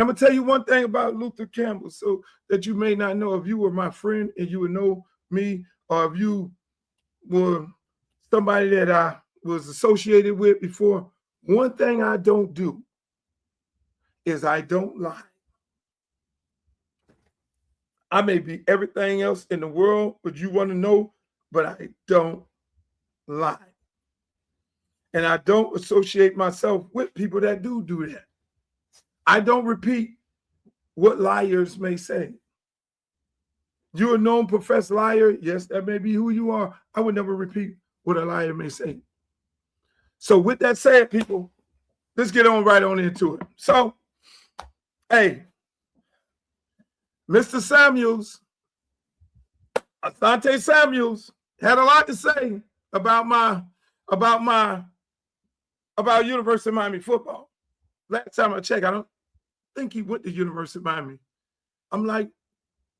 going to tell you one thing about Luther Campbell, so that you may not know. If you were my friend and you would know me, or if you were somebody that I was associated with before, one thing I don't do is I don't lie. I may be everything else in the world, but you want to know, but I don't lie. And I don't associate myself with people that do that. I don't repeat what liars may say. You're a known professed liar. Yes, that may be who you are. I would never repeat what a liar may say. So with that said, people, let's get on right on into it. So, hey, Mr. Samuels, Asante Samuels, had a lot to say about University of Miami football. Last time I checked, I don't think he went to University of Miami. I'm like,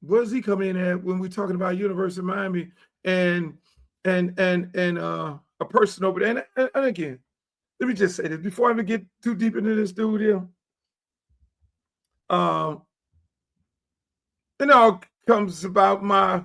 where does he come in at when we're talking about University of Miami and a person over there? And again, let me just say this before I even get too deep into this dude here. It all comes about my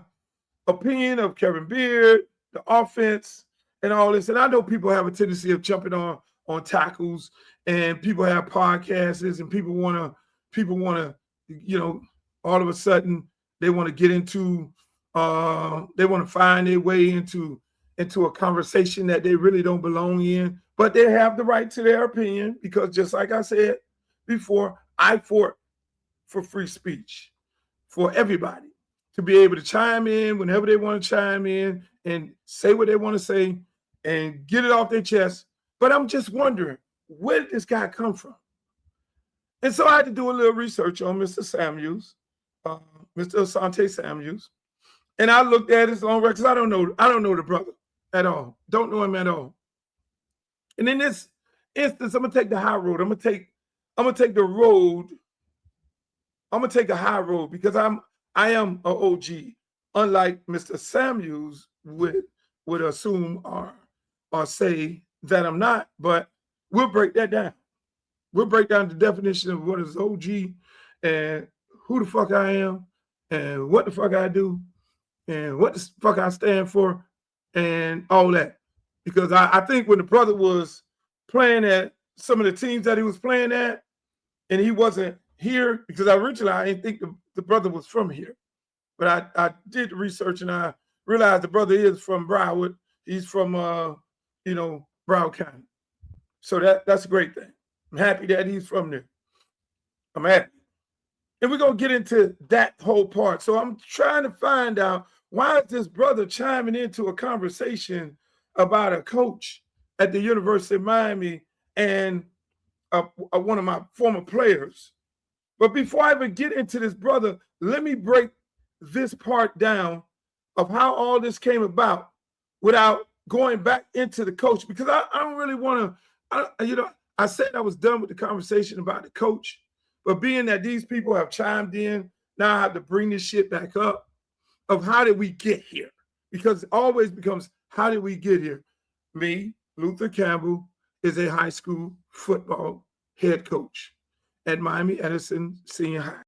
opinion of Kevin Beard, the offense, and all this. And I know people have a tendency of jumping on tackles, and people have podcasts, and people want to, you know, all of a sudden they want to get into, they want to find their way into a conversation that they really don't belong in. But they have the right to their opinion, because just like I said before, I fought for free speech for everybody to be able to chime in whenever they want to chime in and say what they want to say and get it off their chest. But I'm just wondering, where did this guy come from? And so I had to do a little research on Mr. Samuels, Mr. Asante Samuels. And I looked at his own records. I don't know the brother at all. Don't know him at all. And in this instance, I'm gonna take the high road. I'm gonna take the road. I'm gonna take a high road, because I am an OG, unlike Mr. Samuels would assume or say that I'm not. But we'll break that down. We'll break down the definition of what is OG and who the fuck I am and what the fuck I do and what the fuck I stand for and all that. Because I think when the brother was playing at some of the teams that he was playing at, and he wasn't here, because originally I didn't think the brother was from here. But I did research, and I realized the brother is from Broward. He's from, Broward County. So that's a great thing. I'm happy that he's from there. I'm happy. And we're going to get into that whole part. So I'm trying to find out, why is this brother chiming into a conversation about a coach at the University of Miami and one of my former players? But before I even get into this, brother, let me break this part down of how all this came about without going back into the coach, because I don't really want to, I said I was done with the conversation about the coach, but being that these people have chimed in, now I have to bring this shit back up of how did we get here? Because it always becomes, how did we get here? Me, Luther Campbell, is a high school football head coach at Miami Edison Senior High.